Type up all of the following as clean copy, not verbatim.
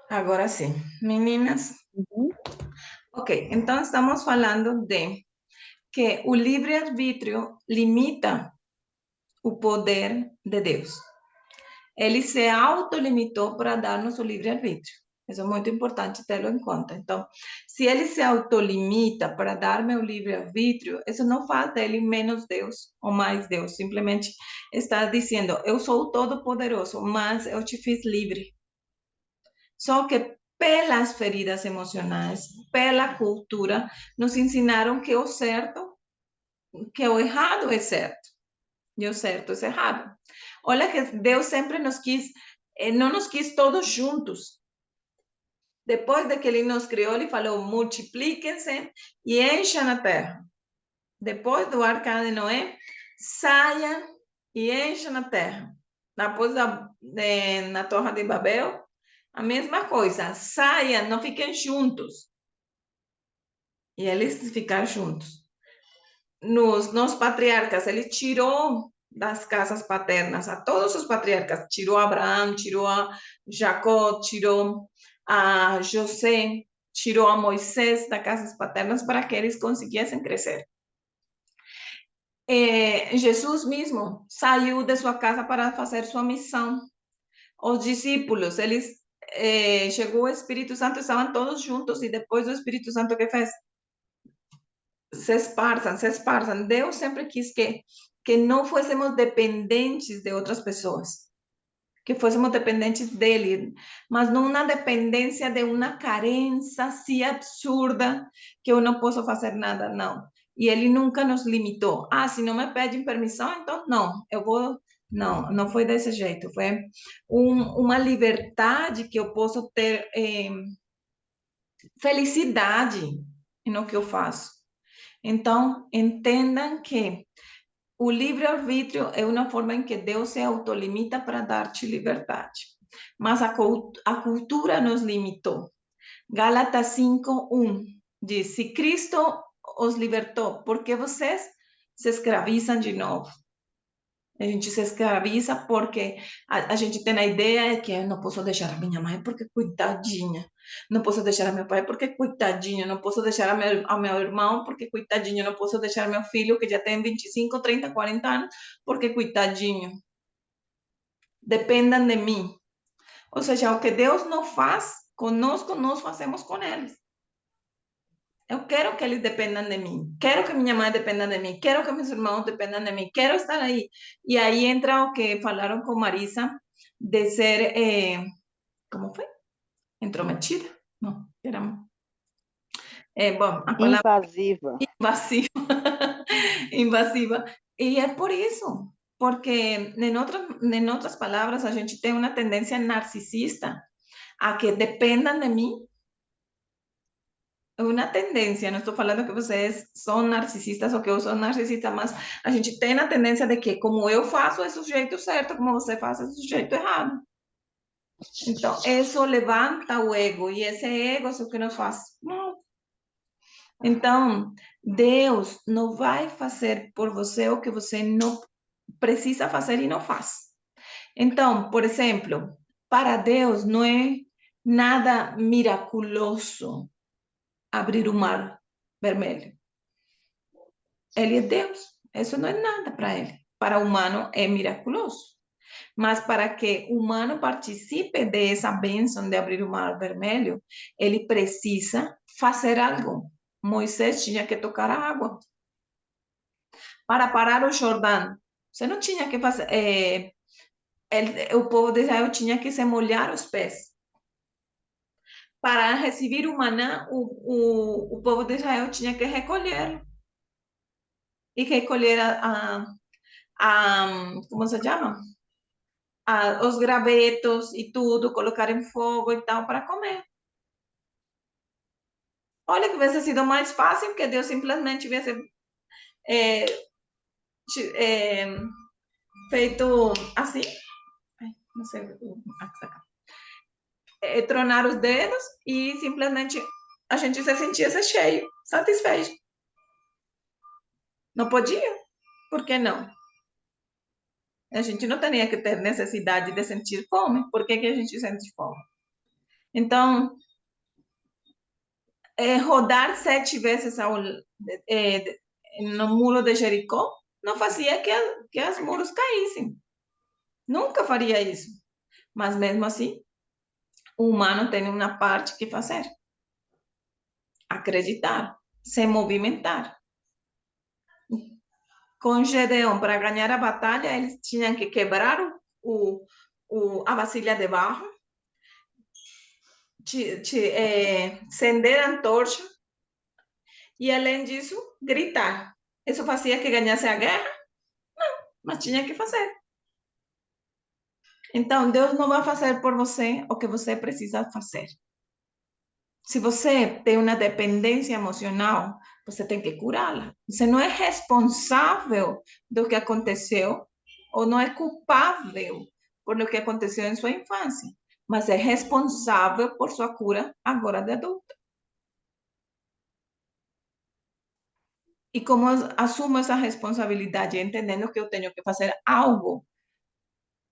Agora sim, meninas. Uhum. Ok, então estamos falando de que o livre-arbítrio limita o poder de Deus. Ele se autolimitou para dar-nos o livre-arbítrio. Isso é muito importante ter em conta. Então, se ele se autolimita para dar-me o livre-arbítrio, isso não faz dele menos Deus ou mais Deus. Simplesmente está dizendo, eu sou o todo-poderoso, mas eu te fiz livre. Só que pelas feridas emocionais, pela cultura, nos ensinaram que o certo, que o errado é certo. E o certo é errado. Olha que Deus sempre nos quis, não nos quis todos juntos. Depois de que ele nos criou, ele falou, multipliquem-se e enchem a terra. Depois do arca de Noé, saiam e enchem a terra. Depois na Torre de Babel, a mesma coisa, saiam, não fiquem juntos. E eles ficaram juntos. Nos patriarcas, ele tirou das casas paternas a todos os patriarcas, tirou a Abraão, tirou a Jacó, tirou a José, tirou a Moisés das casas paternas para que eles conseguissem crescer. Jesus mesmo saiu de sua casa para fazer sua missão. Os discípulos, chegou o Espírito Santo, estavam todos juntos, e depois o Espírito Santo, que fez? Se esparzam, se esparzam. Deus sempre quis que não fôssemos dependentes de outras pessoas, que fôssemos dependentes dele, mas não uma dependência de uma carência assim absurda que eu não posso fazer nada, não. E ele nunca nos limitou. Ah, se não me pedem permissão, então não, eu vou. Não, não foi desse jeito. Foi uma liberdade que eu posso ter felicidade no que eu faço. Então, entendam que o livre-arbítrio é uma forma em que Deus se autolimita para dar-te liberdade. Mas a cultura nos limitou. Gálatas 5:1 diz: se Cristo os libertou, por que vocês se escravizam de novo? A gente se escraviza porque a gente tem a ideia de que eu não posso deixar a minha mãe porque coitadinha, não posso deixar a meu pai porque coitadinho, não posso deixar a meu irmão porque coitadinho, não posso deixar meu filho que já tem 25, 30, 40 anos porque coitadinho. Dependam de mim. Ou seja, o que Deus não faz conosco, nós fazemos com eles. Eu quero que eles dependam de mim, quero que minha mãe dependa de mim, quero que meus irmãos dependam de mim, quero estar aí. E aí entra o que falaram com Marisa, de ser, como foi? Intrometida? Não, era... bom, a palavra Invasiva. invasiva. Invasiva. E é por isso, porque em outras palavras, a gente tem uma tendência narcisista a que dependam de mim. Uma tendência, não estou falando que vocês são narcisistas ou que eu sou narcisista, mas a gente tem a tendência de que como eu faço é do jeito certo, como você faz é do jeito errado. Então, isso levanta o ego, e esse ego é o que nos faz. Não. Então, Deus não vai fazer por você o que você não precisa fazer e não faz. Então, por exemplo, para Deus não é nada miraculoso abrir o mar vermelho. Ele é Deus. Isso não é nada para ele. Para o humano é miraculoso. Mas para que o humano participe dessa bênção de abrir o mar vermelho, ele precisa fazer algo. Moisés tinha que tocar a água. Para parar o Jordão, você não tinha que fazer. O povo de Israel tinha que se molhar os pés. Para receber o maná, o povo de Israel tinha que recolher. E recolher ¿cómo se llama? Os gravetos e tudo, colocar em fogo e tal para comer. Olha que tivesse sido mais fácil que Deus simplesmente tivesse é, feito assim, não sei, tronar os dedos e simplesmente a gente se sentia cheio, satisfeito. Não podia? Por que não? A gente não tinha que ter necessidade de sentir fome. Por que que a gente sente fome? Então, rodar 7 vezes no muro de Jericó não fazia que os muros caíssem. Nunca faria isso. Mas mesmo assim, o humano tem uma parte que fazer. Acreditar, se movimentar. Com Gedeão, para ganhar a batalha, eles tinham que quebrar a vasilha de barro, acender a antorcha e, além disso, gritar. Isso fazia que ganhasse a guerra? Não, mas tinha que fazer. Então, Deus não vai fazer por você o que você precisa fazer. Se você tem uma dependência emocional, você tem que curá-la. Você não é responsável do que aconteceu ou não é culpável por o que aconteceu em sua infância, mas é responsável por sua cura agora de adulta. E como assumo essa responsabilidade, entendendo que eu tenho que fazer algo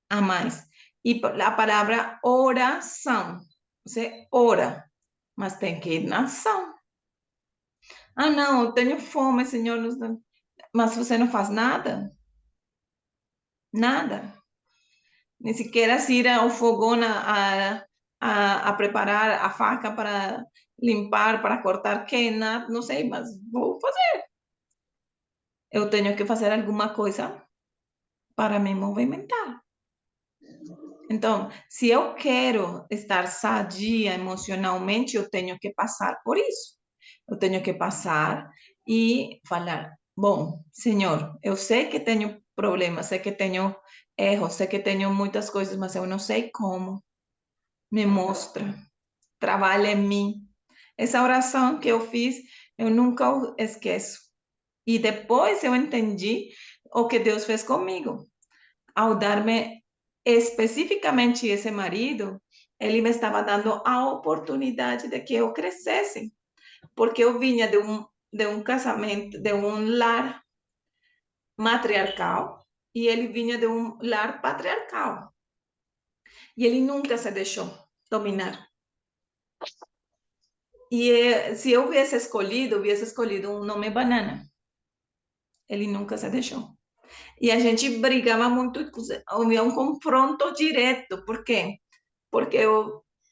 a mais. E a palavra oração. Você ora, mas tem que ir na ação. Ah, não, eu tenho fome, Senhor. Mas você não faz nada? Nada. Nem sequer ir ao fogão a preparar a faca para limpar, para cortar quena, não sei, mas vou fazer. Eu tenho que fazer alguma coisa para me movimentar. Então, se eu quero estar sadia emocionalmente, eu tenho que passar por isso. Eu tenho que passar e falar: bom, Senhor, eu sei que tenho problemas, sei que tenho erros, sei que tenho muitas coisas, mas eu não sei como. Me mostra, trabalha em mim. Essa oração que eu fiz, eu nunca esqueço. E depois eu entendi o que Deus fez comigo. Ao dar-me especificamente esse marido, ele me estava dando a oportunidade de que eu crescesse, porque eu vinha de um casamento, de um lar matriarcal, e ele vinha de um lar patriarcal. E ele nunca se deixou dominar. E se eu hubiesse escolhido um nome banana. Ele nunca se deixou. E a gente brigava muito, havia um confronto direto. Por quê? Porque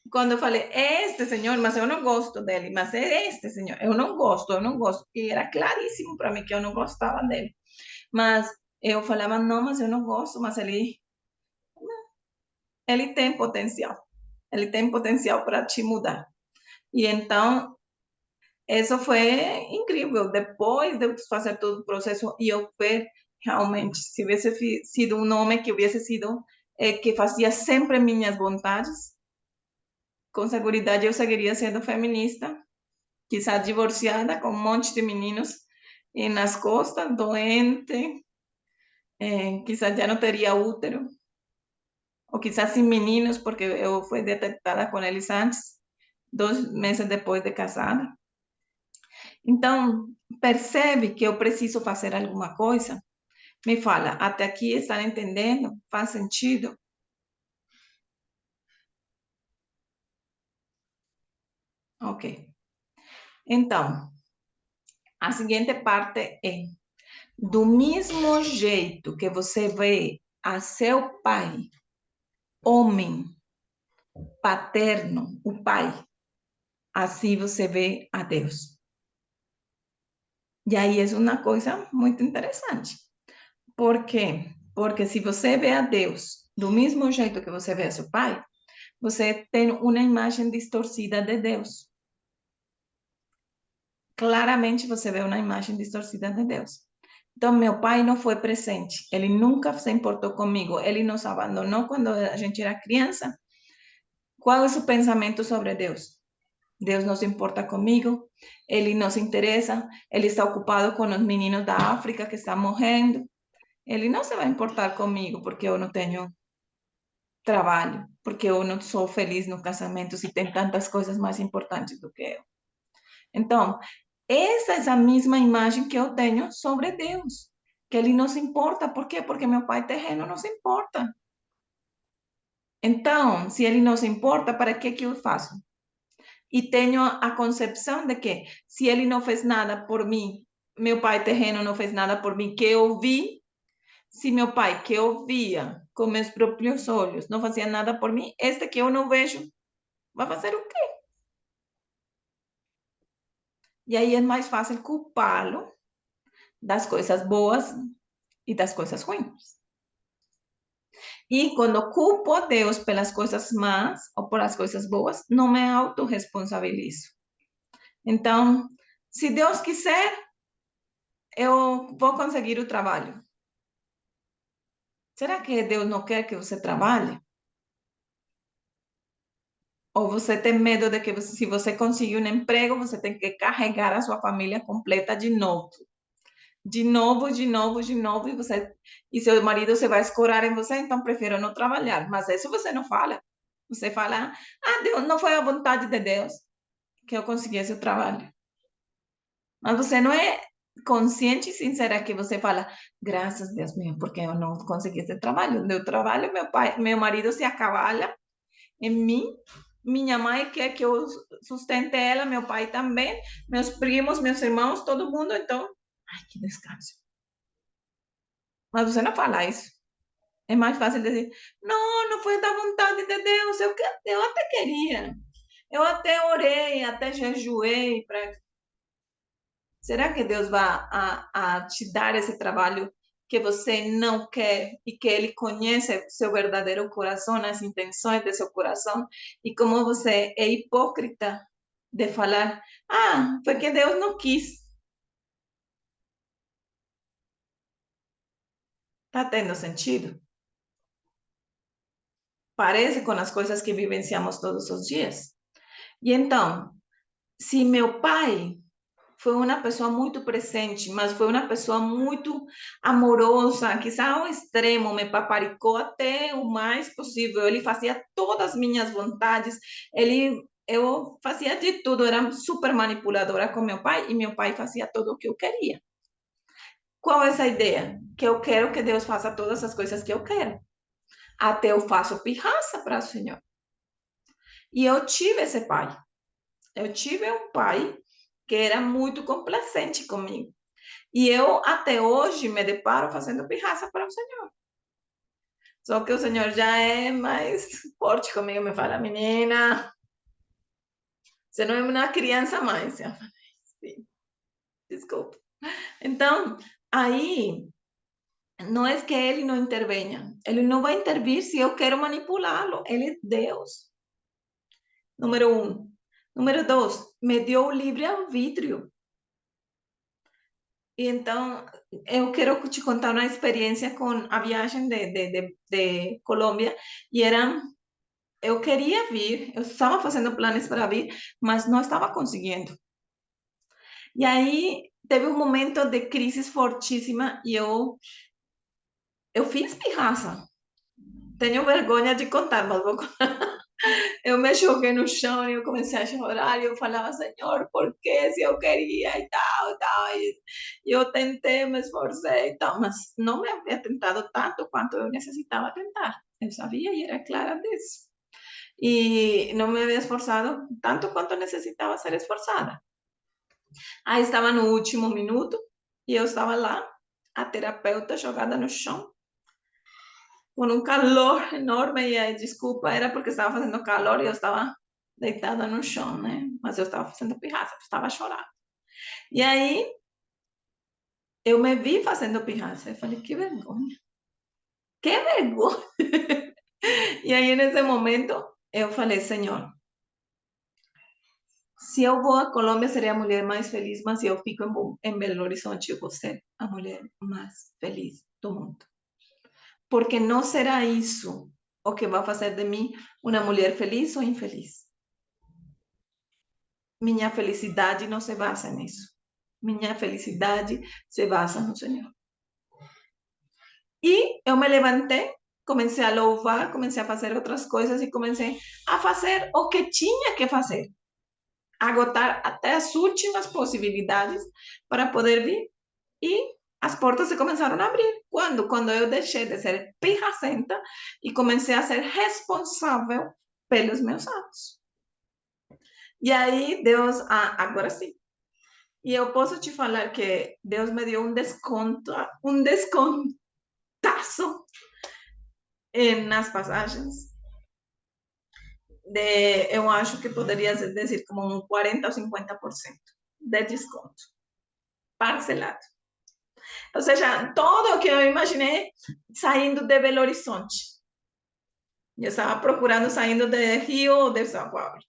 quando eu falei, é este senhor, mas eu não gosto dele, mas é este senhor, eu não gosto, eu não gosto. E era claríssimo para mim que eu não gostava dele. Mas eu falava, não, mas eu não gosto, mas ele tem potencial. Ele tem potencial para te mudar. E então, isso foi incrível. Depois de fazer todo o processo e eu ver realmente, se hubiese sido um homem que hubiese sido, que fazia sempre minhas vontades, com segurança eu seguiria sendo feminista, quizás divorciada, com um monte de meninos nas costas, doente, quizás já não teria útero, ou quizás sem meninos, porque eu fui detectada com eles antes, 2 meses depois de casada. Então, percebe que eu preciso fazer alguma coisa? Me fala, até aqui estão entendendo? Faz sentido? Ok. Então, a seguinte parte é: do mesmo jeito que você vê a seu pai, homem, paterno, o pai, assim você vê a Deus. E aí é uma coisa muito interessante. Por quê? Porque se você vê a Deus do mesmo jeito que você vê a seu pai, você tem uma imagem distorcida de Deus. Claramente você vê uma imagem distorcida de Deus. Então, meu pai não foi presente, ele nunca se importou comigo, ele nos abandonou quando a gente era criança. Qual é o seu pensamento sobre Deus? Deus não se importa comigo, ele não se interessa, ele está ocupado com os meninos da África que estão morrendo, ele não se vai importar comigo porque eu não tenho trabalho, porque eu não sou feliz no casamento, se tem tantas coisas mais importantes do que eu. Então, essa é a mesma imagem que eu tenho sobre Deus. que ele não se importa. Por quê? Porque meu pai terreno não se importa. Então, se ele não se importa, para que eu faço? E tenho a concepção de que se ele não fez nada por mim, meu pai terreno não fez nada por mim, que eu vi, se meu pai que eu via com meus próprios olhos não fazia nada por mim, este que eu não vejo, vai fazer o quê? E aí é mais fácil culpá-lo das coisas boas e das coisas ruins. E quando culpo a Deus pelas coisas más ou por as coisas boas, não me autorresponsabilizo. Então, se Deus quiser, eu vou conseguir o trabalho. Será que Deus não quer que você trabalhe? Ou você tem medo de que se você conseguir um emprego, você tem que carregar a sua família completa de novo? De novo, de novo, de novo, e seu marido se vai escorar em você, então prefiro não trabalhar. Mas isso você não fala. Você fala, ah, Deus, não foi a vontade de Deus que eu conseguisse o trabalho. Mas você não é consciente e sincera que você fala, graças Deus meu, porque eu não consegui esse trabalho. Meu trabalho, meu marido se acabala em mim, minha mãe quer que eu sustente ela, meu pai também, meus primos, meus irmãos, todo mundo, então, ai, que descanso. Mas você não fala isso. É mais fácil dizer, não, não foi da vontade de Deus, eu até queria, eu até orei, até jejuei para. Será que Deus vai a te dar esse trabalho que você não quer e que Ele conhece seu verdadeiro coração, as intenções de seu coração e como você é hipócrita de falar, ah, foi que Deus não quis. Está tendo sentido? Parece com as coisas que vivenciamos todos os dias. E então, se meu pai foi uma pessoa muito presente, mas foi uma pessoa muito amorosa, quizá ao extremo, me paparicou até o mais possível. Ele fazia todas as minhas vontades, eu fazia de tudo, era super manipuladora com meu pai e meu pai fazia tudo o que eu queria. Qual é essa ideia? Que eu quero que Deus faça todas as coisas que eu quero. Até eu faço pirraça para o Senhor. E eu tive esse pai. Eu tive um pai que era muito complacente comigo. E eu, até hoje, me deparo fazendo pirraça para o Senhor. Só que o Senhor já é mais forte comigo, me fala, menina, você não é uma criança mais. Eu falei, sim, desculpa. Então, aí, não é que ele não intervenha. Ele não vai intervir se eu quero manipulá-lo. Ele é Deus. Número um. Número dois, me deu o livre-arbítrio. E então, eu quero te contar uma experiência com a viagem de Colômbia. E era, eu queria vir, eu estava fazendo planos para vir, mas não estava conseguindo. E aí teve um momento de crise fortíssima e eu fiz pirraça. Tenho vergonha de contar, mas vou eu me joguei no chão e eu comecei a chorar e eu falava, Senhor, por que se eu queria e tal, tal. E eu tentei, me esforcei e tal, mas não me havia tentado tanto quanto eu necessitava tentar. Eu sabia e era clara disso. E não me havia esforçado tanto quanto necessitava ser esforçada. Aí estava no último minuto e eu estava lá, a terapeuta jogada no chão, com um calor enorme, e aí, desculpa, era porque estava fazendo calor e eu estava deitada no chão, né? Mas eu estava fazendo pirraça, estava chorando. E aí, eu me vi fazendo pirraça, eu falei, que vergonha, que vergonha. E aí, nesse momento, eu falei, Senhor, se eu vou a Colômbia, serei a mulher mais feliz, mas se eu fico em Belo Horizonte, eu vou ser a mulher mais feliz do mundo. Porque não será isso o que vai fazer de mim uma mulher feliz ou infeliz. Minha felicidade não se basa nisso. Minha felicidade se basa no Senhor. E eu me levantei, comecei a louvar, comecei a fazer outras coisas e comecei a fazer o que tinha que fazer. Agotar até as últimas possibilidades para poder vir. E as portas se começaram a abrir. Quando? Quando eu deixei de ser pirracenta e comecei a ser responsável pelos meus atos. E aí, Deus, agora sim. E eu posso te falar que Deus me deu um descontaço nas passagens. Eu acho que poderia dizer como um 40 ou 50% de desconto, parcelado. Ou seja, todo o que eu imaginei saindo de Belo Horizonte. Eu estava procurando saindo de Rio ou de São Paulo.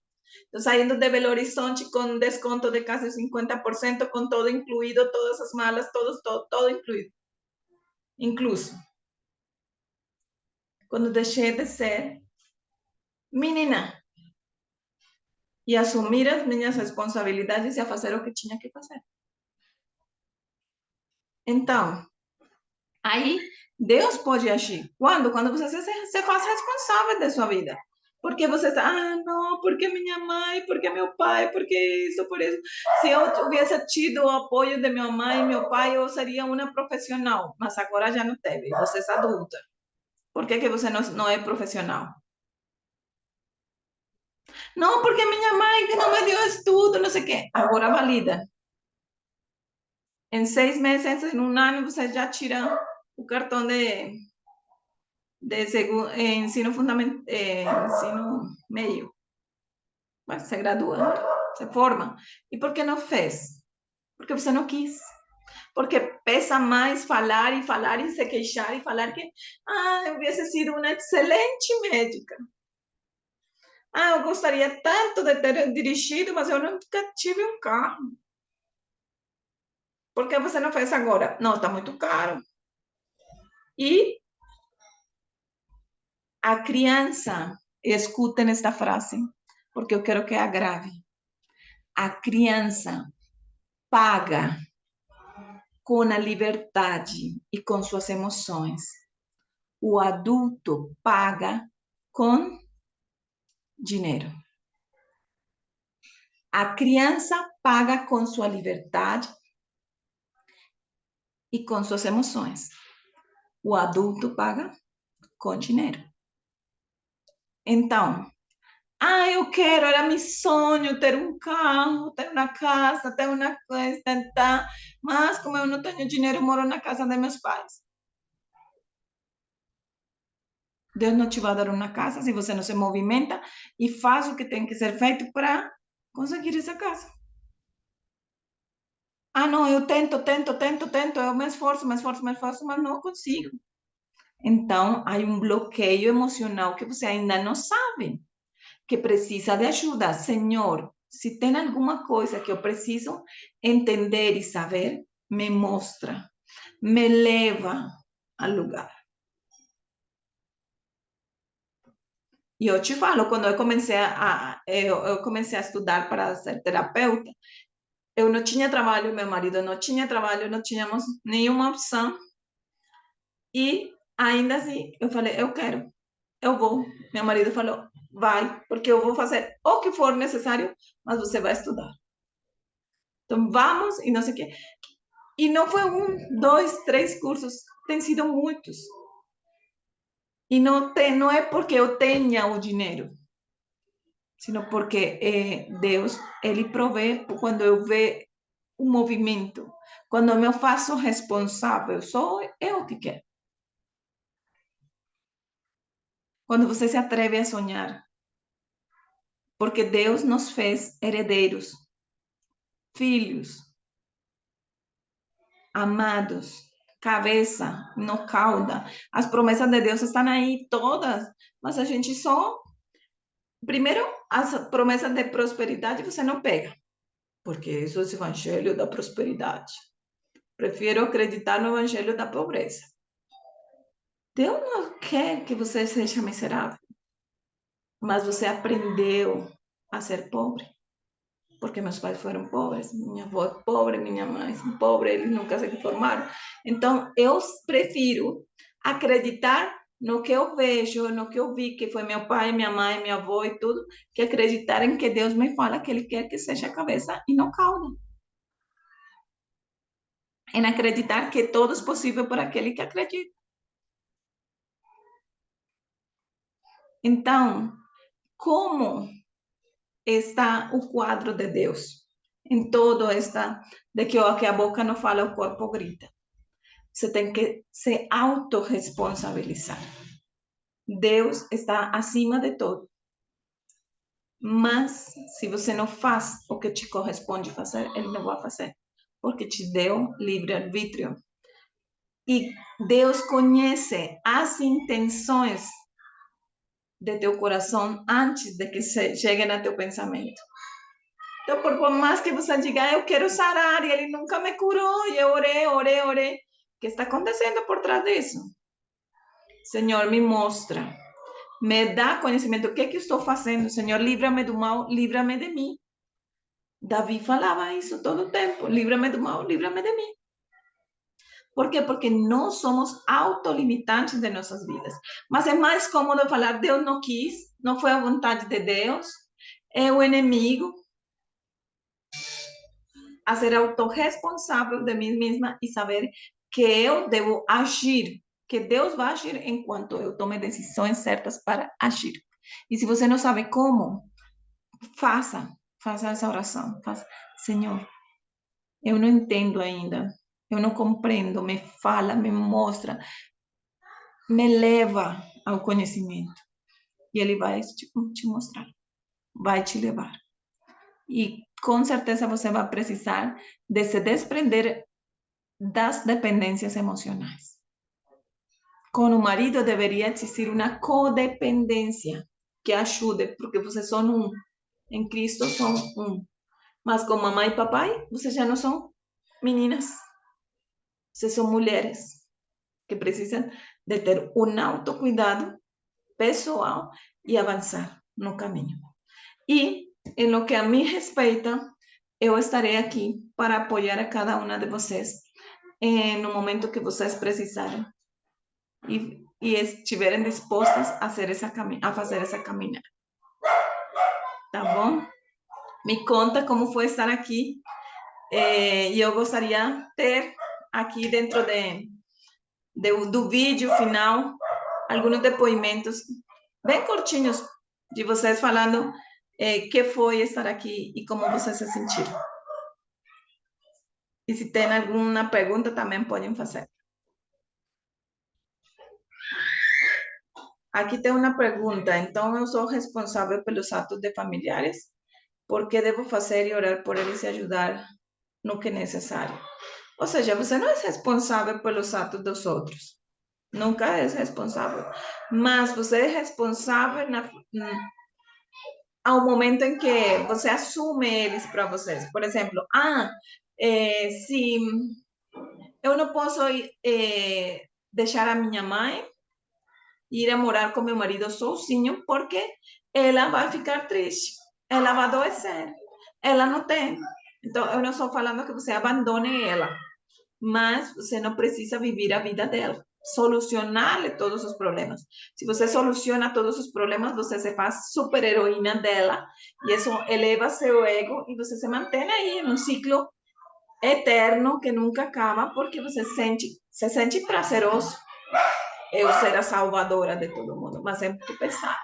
Estou saindo de Belo Horizonte com desconto de quase 50%, com todo incluído, todas as malas, todo incluído. Incluso. Quando deixei de ser menina e assumir as minhas responsabilidades e a fazer o que tinha que fazer. Então, aí Deus pode agir. Quando? Quando você se faz responsável de sua vida. Porque você está, não, porque minha mãe, porque meu pai, porque isso, por isso. Se eu tivesse tido o apoio de minha mãe e meu pai, eu seria uma profissional. Mas agora já não teve. Você é adulta. Por que você não é profissional? Não, porque minha mãe que não me deu estudo, não sei o quê. Agora valida. Em 6 meses, em um ano, você já tira o cartão de ensino fundamental, ensino meio. Mas se gradua, se forma. E por que não fez? Porque você não quis. Porque pesa mais falar e se queixar e falar que eu hubiese sido uma excelente médica. Eu gostaria tanto de ter dirigido, mas eu nunca tive um carro. Por que você não fez agora? Não, está muito caro. E a criança, escutem esta frase, porque eu quero que agrave. A criança paga com a liberdade e com suas emoções. O adulto paga com dinheiro. A criança paga com sua liberdade e com suas emoções. O adulto paga com dinheiro. Então, eu quero, era meu sonho ter um carro, ter uma casa, ter uma coisa, tentar. Mas como eu não tenho dinheiro, eu moro na casa de meus pais. Deus não te vai dar uma casa se você não se movimenta e faz o que tem que ser feito para conseguir essa casa. Não, eu tento, eu me esforço, mas não consigo. Então, há um bloqueio emocional que você ainda não sabe, que precisa de ajuda. Senhor, se tem alguma coisa que eu preciso entender e saber, me mostra, me leva ao lugar. E eu te falo, quando eu comecei a estudar para ser terapeuta, eu não tinha trabalho, meu marido não tinha trabalho, não tínhamos nenhuma opção. E ainda assim, eu falei, eu quero, eu vou. Meu marido falou, vai, porque eu vou fazer o que for necessário, mas você vai estudar. Então, vamos, e não sei o quê. E não foi um, dois, três cursos, tem sido muitos. E não é porque eu tenha o dinheiro, sino porque Deus, Ele provê quando eu vejo o movimento. Quando eu me faço responsável, sou eu que quero. Quando você se atreve a sonhar. Porque Deus nos fez herdeiros, filhos, amados, cabeça, no cauda. As promessas de Deus estão aí todas, mas a gente só. Primeiro, as promessas de prosperidade você não pega, porque isso é o evangelho da prosperidade. Prefiro acreditar no evangelho da pobreza. Deus não quer que você seja miserável, mas você aprendeu a ser pobre. Porque meus pais foram pobres, minha avó é pobre, minha mãe é pobre, eles nunca se formaram. Então, eu prefiro acreditar no que eu vejo, no que eu vi, que foi meu pai, minha mãe, minha avó e tudo, que acreditar em que Deus me fala que Ele quer que seja a cabeça e não cauda. em acreditar que tudo é possível por aquele que acredita. Então, como está o quadro de Deus em todo esta, de que o que a boca não fala, o corpo grita? Você tem que se autorresponsabilizar. Deus está acima de todo. Mas, se você não faz o que te corresponde fazer, ele não vai fazer, porque te deu livre-arbítrio. E Deus conhece as intenções de teu coração antes de que cheguem a teu pensamento. Então, por mais que você diga, eu quero sarar, e ele nunca me curou, e eu orei, o que está acontecendo por trás disso? Senhor, me mostra, me dá conhecimento, o que que estou fazendo? Senhor, livra-me do mal, livra-me de mim. Davi falava isso todo o tempo, livra-me do mal, livra-me de mim. Por quê? Porque nós somos autolimitantes de nossas vidas. Mas é mais cômodo falar, Deus não quis, não foi a vontade de Deus, é o inimigo, a ser autorresponsável de mim mesma e saber que eu devo agir, que Deus vai agir enquanto eu tome decisões certas para agir. E se você não sabe como, faça essa oração. Faça, Senhor, eu não entendo ainda, eu não compreendo, me fala, me mostra, me leva ao conhecimento. E Ele vai te mostrar, vai te levar. E com certeza você vai precisar de se desprender das dependências emocionais. Com o marido deveria existir uma codependência que ajude, porque vocês são um. Em Cristo são um. Mas com mamãe e papai, vocês já não são meninas. Vocês são mulheres que precisam de ter um autocuidado pessoal e avançar no caminho. E, em lo que a mim respeita, eu estarei aqui para apoiar a cada uma de vocês no momento que vocês precisarem e estiverem dispostas a fazer essa caminhada. Tá bom? Me conta como foi estar aqui. E eu gostaria de ter aqui dentro do vídeo final alguns depoimentos bem curtinhos de vocês falando que foi estar aqui e como vocês se sentiram. E se tem alguma pergunta, também podem fazer. Aqui tem uma pergunta. Então, eu sou responsável pelos atos de familiares? Por que devo fazer e orar por eles e ajudar no que é necessário? Ou seja, você não é responsável pelos atos dos outros. Nunca é responsável. Mas você é responsável ao momento em que você assume eles para vocês. Por exemplo, se eu não posso deixar a minha mãe ir a morar com meu marido sozinho, porque ela vai ficar triste, ela vai adoecer, ela não tem. Então, eu não estou falando que você abandone ela, mas você não precisa viver a vida dela, solucionar todos os problemas. Se você soluciona todos os problemas, você se faz super heroína dela, e isso eleva seu ego, e você se mantém aí em um ciclo eterno que nunca acaba, porque você se sente prazeroso eu ser a salvadora de todo mundo, mas é muito pesado.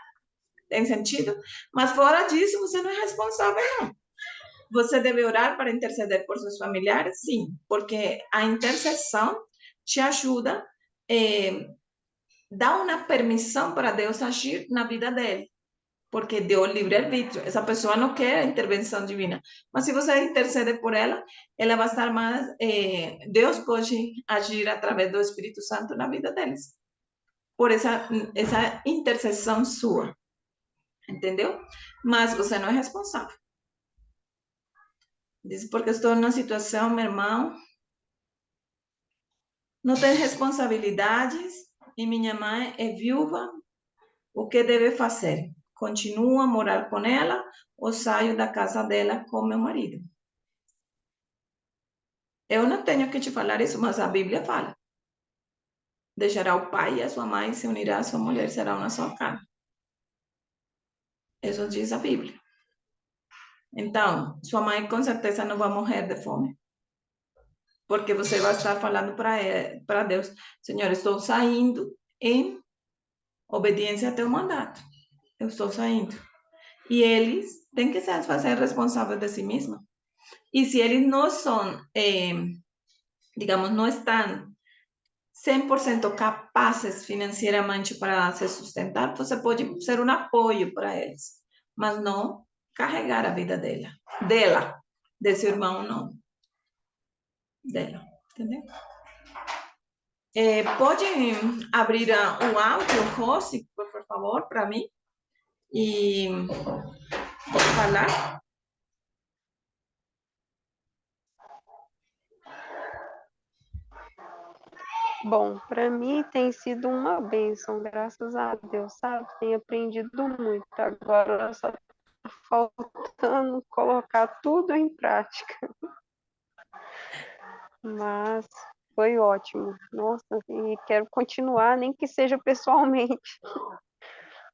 Tem sentido? Mas fora disso, você não é responsável, não. Você deve orar para interceder por seus familiares? Sim, porque a intercessão te ajuda, dá uma permissão para Deus agir na vida dele, porque deu livre-arbítrio. Essa pessoa não quer a intervenção divina, mas se você intercede por ela, ela vai estar mais. Deus pode agir através do Espírito Santo na vida deles, por essa intercessão sua, entendeu? Mas você não é responsável. Diz, porque estou numa situação, meu irmão, não tem responsabilidades e minha mãe é viúva, o que deve fazer? Continua a morar com ela ou saio da casa dela com meu marido? Eu não tenho que te falar isso, mas a Bíblia fala. Deixará o pai e a sua mãe, se unirá a sua mulher, será uma só carne. Isso diz a Bíblia. Então, sua mãe com certeza não vai morrer de fome. porque você vai estar falando para Deus, Senhor, estou saindo em obediência a teu mandato. Eu estou saindo. E eles têm que se fazer responsáveis de si mesmos. E se eles não são, digamos, não estão 100% capazes financeiramente para se sustentar, você pode ser um apoio para eles, mas não carregar a vida dela, de seu irmão, não, dela, entendeu? Pode abrir o áudio, Rosy, por favor, para mim, e falar? Bom, para mim tem sido uma bênção, graças a Deus, sabe? Tenho aprendido muito. Agora só tá faltando colocar tudo em prática. Mas foi ótimo. Nossa, e quero continuar, nem que seja pessoalmente,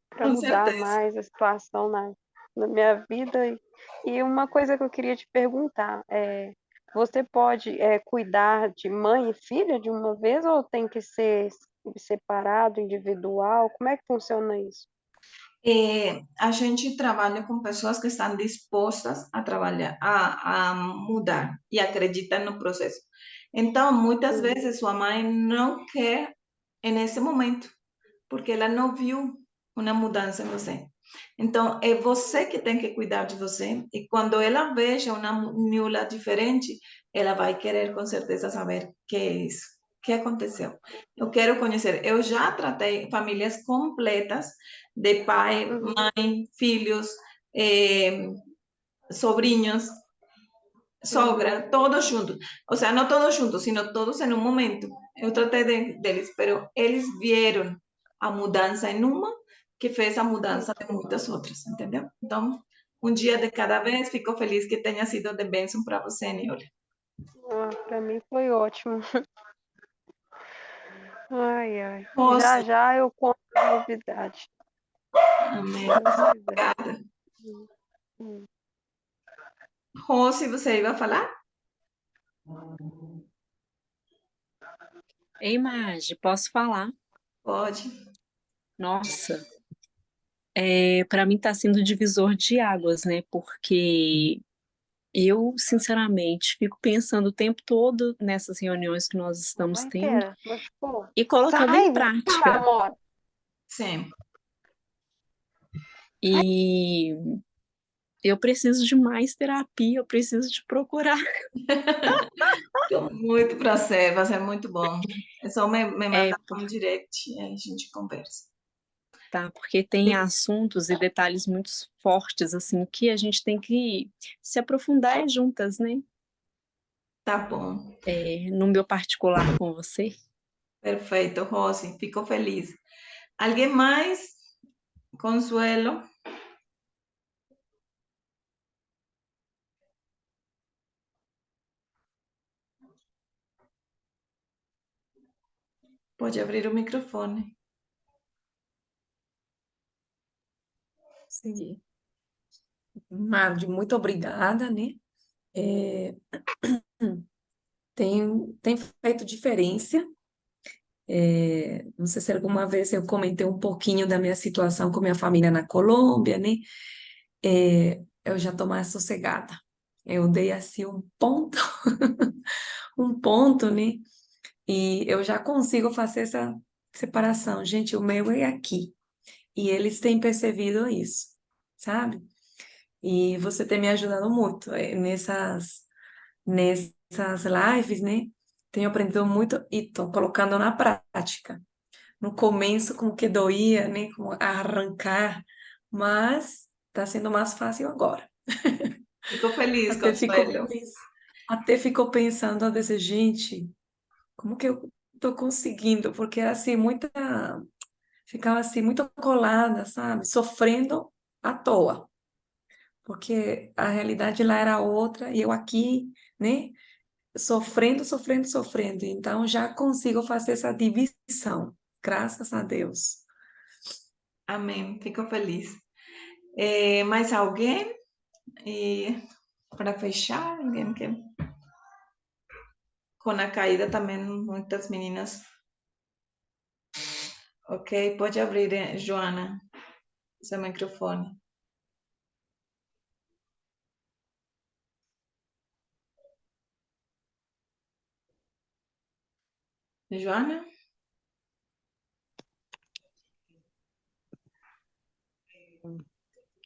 para Com mudar certeza. mais a situação na minha vida. E uma coisa que eu queria te perguntar você pode cuidar de mãe e filha de uma vez ou tem que ser separado, individual? Como é que funciona isso? A gente trabalha com pessoas que estão dispostas a trabalhar, a mudar e acreditam no processo. Então, muitas Uhum, vezes sua mãe não quer nesse momento, porque ela não viu uma mudança em você. Então, é você que tem que cuidar de você. E quando ela veja uma Niola diferente, ela vai querer com certeza saber o que é isso, o que aconteceu. Eu quero conhecer. Eu já tratei famílias completas de pai, uhum, mãe, filhos, eh, sobrinhos, uhum. sogra, todos juntos. O sea, no todos juntos, sino todos en un momento. Eu tratei deles, pero eles vieram a mudança em uma que fez a mudança de muitas outras, entendeu? Então, um dia de cada vez, fico feliz que tenha sido de bênção para você, Niole. Para mim foi ótimo. Ai, ai. Já Rose, já eu conto a novidade, amém. se Deus quiser. Obrigada. Hum, hum. Rose, você ia falar? Ei, Magi, posso falar? Pode. Nossa, para mim está sendo divisor de águas, né? Porque eu, sinceramente, fico pensando o tempo todo nessas reuniões que nós estamos Vai, tendo Tera, machucou? e colocando em Sai, cara, prática. amor. Sim. E eu preciso de mais terapia, eu preciso de procurar. Com muito prazer, vai ser muito bom. É só me É, mandar um direct e aí a gente conversa. tá, porque tem assuntos e detalhes muito fortes, assim, que a gente tem que se aprofundar juntas, né? Tá bom. No meu particular com você. Perfeito, Rosy. Fico feliz. ¿Alguien más? Consuelo. Pode abrir o microfone. Sim. Marde, muito obrigada, né? É, tem feito diferença. Não sei se alguma vez eu comentei um pouquinho da minha situação com minha família na Colômbia, né? Eu já estou mais sossegada. Eu dei assim um ponto, um ponto, né? E eu já consigo fazer essa separação. Gente, o meu é aqui. E eles têm percebido isso, sabe? E você tem me ajudado muito nessas lives, né? Tenho aprendido muito e estou colocando na prática. No começo, como que doía, né? Como arrancar, mas está sendo mais fácil agora. Fico feliz, Até ficou, Consuelo. até ficou pensando, a dizer, gente, como que eu estou conseguindo? Porque era assim, ficava assim, muito colada, sabe? Sofrendo à toa. Porque a realidade lá era outra e eu aqui, né? Sofrendo, sofrendo, sofrendo. Então já consigo fazer essa divisão, graças a Deus. Amém. Fico feliz. Mais alguém? E para fechar, alguém quer com a caída também muitas meninas. Ok, pode abrir, Joana, seu microfone. Joana?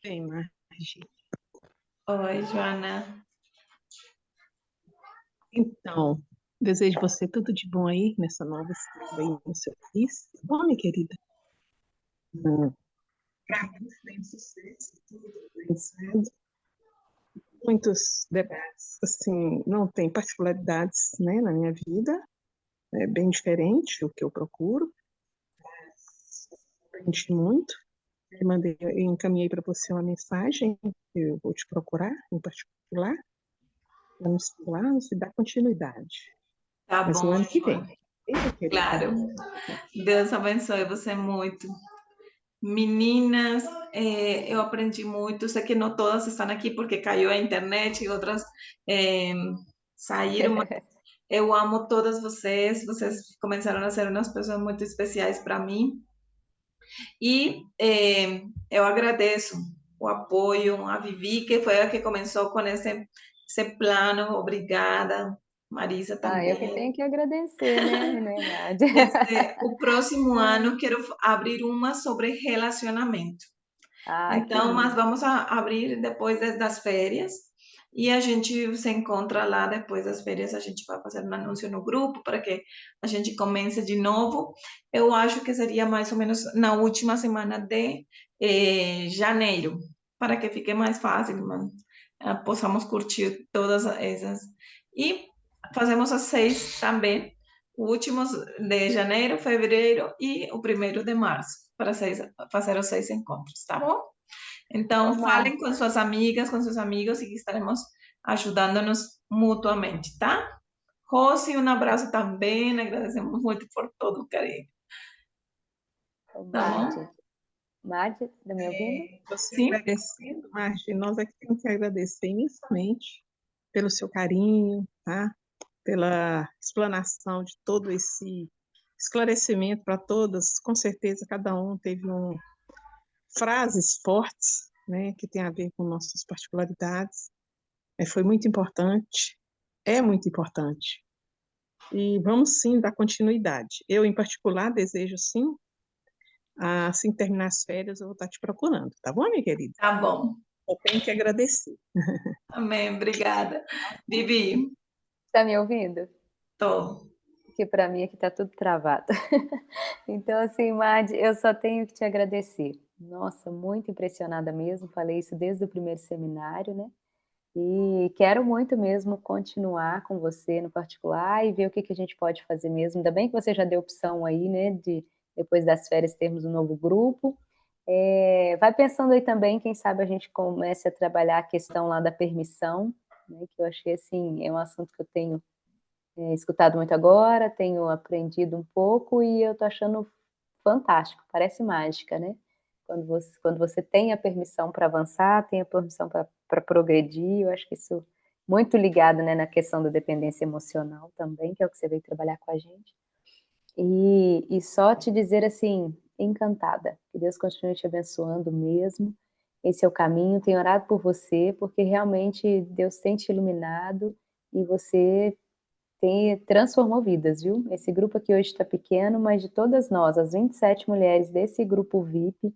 Bem, Margi. Oi, Joana. Então, desejo você tudo de bom aí nessa nova estrada aí no seu país. Tá bom, minha querida? Para mim, foi um sucesso, tudo organizado. Muitos debates, assim, não tem particularidades, né, na minha vida. É bem diferente o que eu procuro. Aprendi muito. Encaminhei para você uma mensagem, eu vou te procurar em particular. Vamos lá, vamos dar continuidade. Tá Mas no bom, ano que vem. Joana. Meu querido. Claro. Deus abençoe você muito. Meninas, eu aprendi muito. Sei que não todas estão aqui porque caiu a internet e outras saíram, mas eu amo todas vocês. Vocês começaram a ser umas pessoas muito especiais para mim. E eu agradeço o apoio, a Vivi, que foi a que começou com esse plano. Obrigada. Marisa Eu que também. tenho que agradecer, né, Madi? O próximo ano quero abrir uma sobre relacionamento. Ah, que Então, nós lindo. vamos abrir depois das férias e a gente se encontra lá depois das férias. A gente vai fazer um anúncio no grupo para que a gente comece de novo. Eu acho que seria mais ou menos na última semana de janeiro, para que fique mais fácil, possamos curtir todas essas. E fazemos as 6 também, últimos de janeiro, fevereiro e o 1º de março, para fazer os 6 encontros, tá bom? Então, Ô, falem Madi, com suas amigas, com seus amigos e estaremos ajudando-nos mutuamente, tá? Rose, um abraço também, agradecemos muito por todo o carinho, ô, tá bom? Madi, tá me ouvindo? Você Sim? agradecendo, Marci, nós aqui temos que agradecer imensamente pelo seu carinho, tá? Pela explanação de todo esse esclarecimento para todas. Com certeza, cada um teve frases fortes, né, que tem a ver com nossas particularidades. Foi muito importante, é muito importante. E vamos sim dar continuidade. Eu, em particular, desejo sim, assim que terminar as férias, eu vou estar te procurando, tá bom, minha querida? Tá bom. Eu tenho que agradecer. Amém, obrigada. Vivi, Tá me ouvindo? tô. Porque para mim aqui tá tudo travado. Então, assim, Madi, eu só tenho que te agradecer. Nossa, muito impressionada mesmo. Falei isso desde o primeiro seminário, né? E quero muito mesmo continuar com você no particular e ver o que que a gente pode fazer mesmo. Ainda bem que você já deu opção aí, né, de depois das férias termos um novo grupo. Vai pensando aí também, quem sabe a gente comece a trabalhar a questão lá da permissão, né, que eu achei assim, é um assunto que eu tenho escutado muito agora, tenho aprendido um pouco e eu tô achando fantástico, parece mágica, né? Quando você tem a permissão para avançar, tem a permissão para progredir, eu acho que isso muito ligado, né, na questão da dependência emocional também, que é o que você veio trabalhar com a gente. E só te dizer assim, encantada, que Deus continue te abençoando mesmo, esse é o caminho, tenho orado por você, porque realmente Deus tem te iluminado e você transformou vidas, viu? Esse grupo aqui hoje está pequeno, mas de todas nós, as 27 mulheres desse grupo VIP,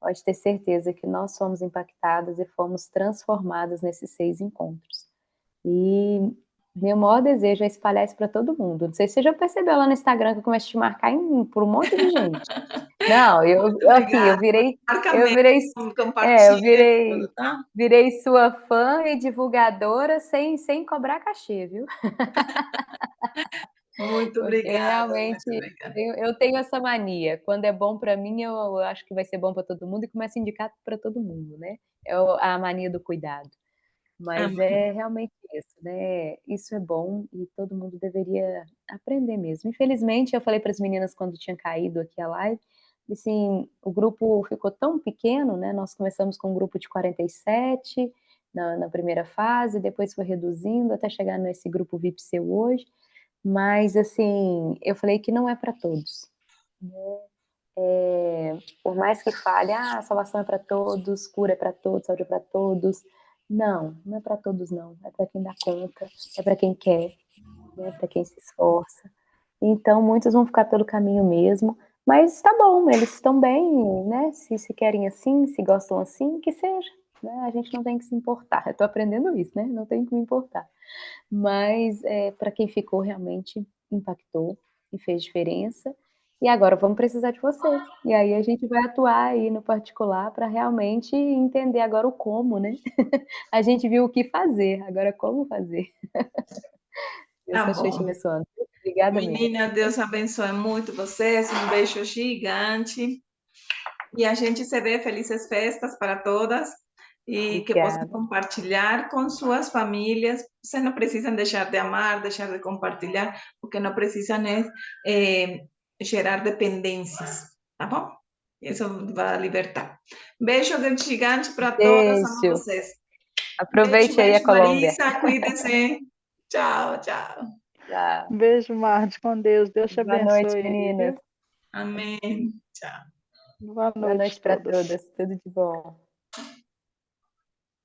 pode ter certeza que nós fomos impactadas e fomos transformadas nesses 6 encontros. E meu maior desejo é espalhar isso para todo mundo. Não sei se você já percebeu lá no Instagram que eu começo a te marcar por um monte de gente. Não, Muito obrigada. eu virei, Marca eu mesmo, virei, eu compartilha virei, tudo, tá? virei sua fã e divulgadora sem cobrar cachê, viu? Muito Porque obrigada, realmente muito obrigada. eu tenho essa mania. Quando é bom para mim, eu acho que vai ser bom para todo mundo e começo a indicar para todo mundo, né? A mania do cuidado. Mas Amém. é realmente isso, né? Isso é bom e todo mundo deveria aprender mesmo. Infelizmente, eu falei para as meninas quando tinha caído aqui a live, assim, o grupo ficou tão pequeno, né? Nós começamos com um grupo de 47 na primeira fase, depois foi reduzindo até chegar nesse grupo VIP seu hoje. Mas, assim, eu falei que não é para todos, né? Por mais que fale, a salvação é para todos, cura é para todos, saúde é para todos. Não, não é para todos, não. É para quem dá conta, é para quem quer, né? Para quem se esforça. Então, muitos vão ficar pelo caminho mesmo, mas tá bom, eles estão bem, né? Se querem assim, se gostam assim, que seja, né? A gente não tem que se importar. Eu tô aprendendo isso, né? Não tem que me importar. Mas para quem ficou, realmente impactou e fez diferença. E agora vamos precisar de você. E aí a gente vai atuar aí no particular para realmente entender agora o como, né? A gente viu o que fazer, agora como fazer. Deus Tá continue te bom. abençoando. Obrigada mesmo. Menina, Deus abençoe muito vocês. Um beijo gigante. E a gente se vê. Felizes festas para todas. E que possam Obrigada. compartilhar com suas famílias. Vocês não precisam deixar de amar, deixar de compartilhar, porque não precisam gerar dependências, tá bom? Isso vai libertar. Beijo gigante para todas. Amo Beijo. vocês. Beijo, Aproveite aí a beijo, Colômbia. Marisa. Cuídense. Tchau, tchau. Tchau. Beijo, Marde, com Deus. Deus te Boa noite, abençoe aí, meninas. viu? Amém. Tchau. Boa Boa noite noite para a todas. todas. Tudo de bom.